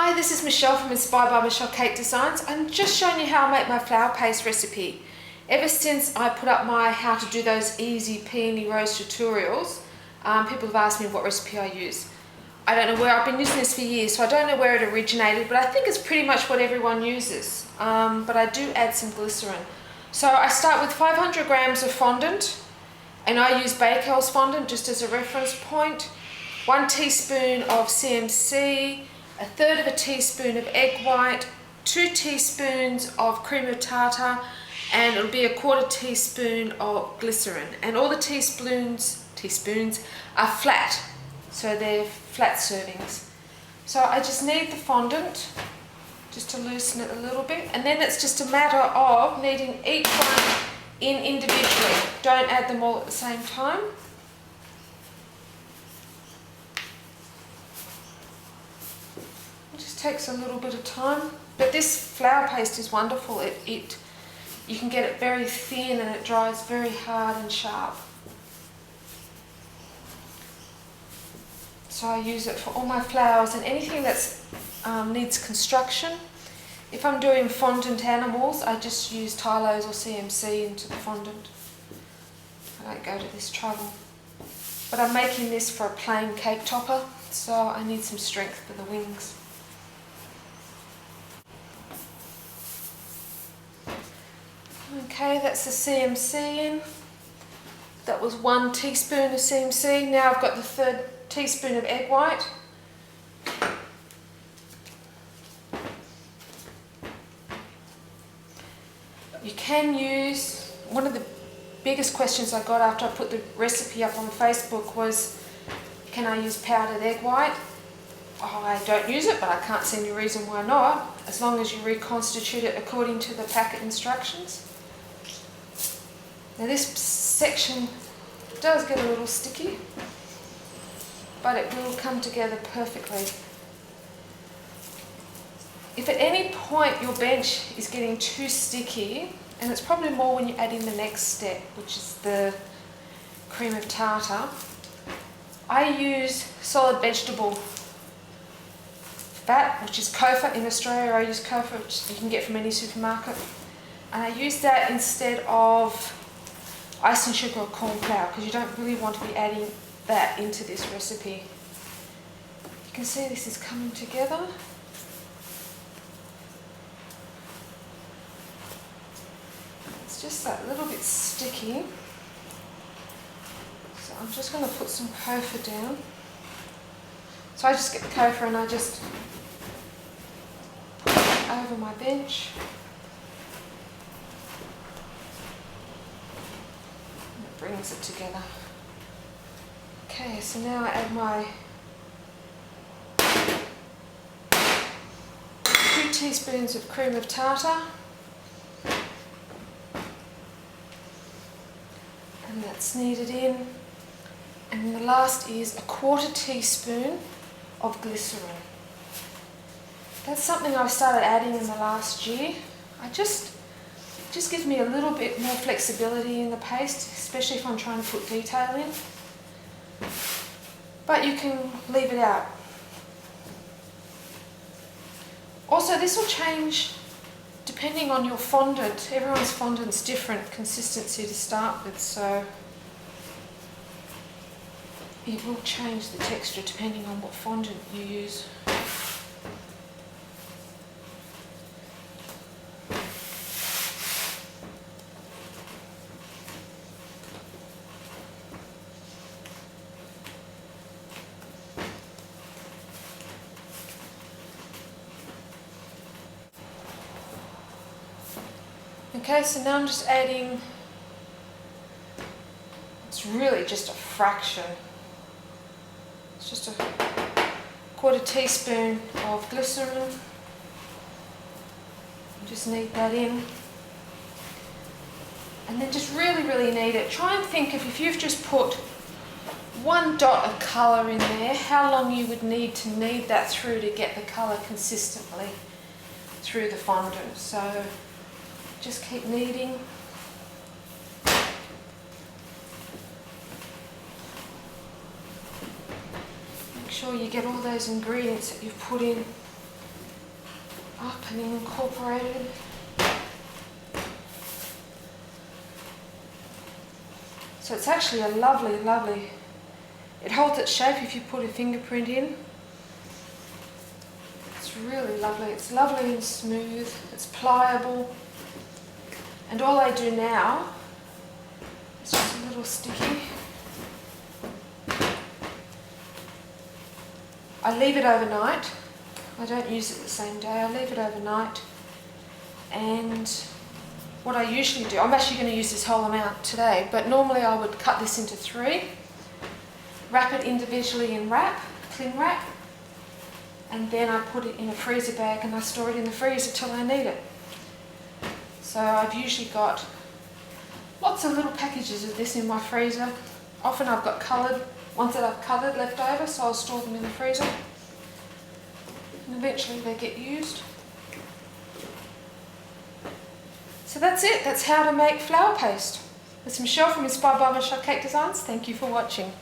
Hi, this is Michelle from Inspired by Michelle Cake Designs. I'm just showing you how I make my flour paste recipe. Ever since I put up my how to do those easy peony rose tutorials, people have asked me what recipe I use. I don't know where, I've been using this for years, so I don't know where it originated, but I think it's pretty much what everyone uses. But I do add some glycerin. So I start with 500 grams of fondant, and I use Bakel's fondant just as a reference point. 1 teaspoon of CMC, 1/3 of a teaspoon of egg white, 2 teaspoons of cream of tartar, and it'll be 1/4 teaspoon of glycerin. And all the teaspoons are flat, so they're flat servings. So I just knead the fondant just to loosen it a little bit, and then it's just a matter of kneading each one in individually. Don't add them all at the same time. It just takes a little bit of time, but this flour paste is wonderful. You can get it very thin and it dries very hard and sharp. So I use it for all my flours and anything that needs construction. If I'm doing fondant animals, I just use Tylo's or CMC into the fondant. I don't go to this trouble. But I'm making this for a plain cake topper, so I need some strength for the wings. Okay, that's the CMC in. That was 1 teaspoon of CMC. Now I've got the 1/3 teaspoon of egg white. You can use, one of the biggest questions I got after I put the recipe up on Facebook was, can I use powdered egg white? I don't use it, but I can't see any reason why not, as long as you reconstitute it according to the packet instructions. Now this section does get a little sticky, but it will come together perfectly. If at any point your bench is getting too sticky, and it's probably more when you add in the next step, which is the cream of tartar, I use solid vegetable fat, which is Kofa in Australia. I use Kofa, which you can get from any supermarket. And I use that instead of icing sugar or corn flour, because you don't really want to be adding that into this recipe. You can see this is coming together. It's just that little bit sticky. So I'm just going to put some Kofa down. So I just get the Kofa and I just put it over my bench. And it brings it together. Okay, so now I add my 2 teaspoons of cream of tartar. And that's kneaded in. And the last is 1/4 teaspoon of glycerin. That's something I've started adding in the last year. It just gives me a little bit more flexibility in the paste, especially if I'm trying to put detail in. But you can leave it out. Also, this will change depending on your fondant. Everyone's fondant's different consistency to start with, so it will change the texture depending on what fondant you use. Okay, so now I'm just adding, it's really just a fraction. It's just a 1/4 teaspoon of glycerin. Just knead that in. And then just really knead it. Try and think if you've just put 1 dot of colour in there, how long you would need to knead that through to get the colour consistently through the fondant. So just keep kneading. Make sure you get all those ingredients that you've put in up and incorporated. So it's actually a lovely, lovely, it holds its shape if you put a fingerprint in. It's really lovely. It's lovely and smooth. It's pliable. And all I do now is just a little sticky. I leave it overnight. I don't use it the same day. I leave it overnight. And what I usually do, I'm actually going to use this whole amount today, but normally I would cut this into 3, wrap it individually in cling wrap, and then I put it in a freezer bag and I store it in the freezer till I need it. So I've usually got lots of little packages of this in my freezer. Often I've got ones that I've coloured left over, so I'll store them in the freezer. And eventually they get used. So that's it. That's how to make flour paste. This is Michelle from Inspired by Michelle Cake Designs. Thank you for watching.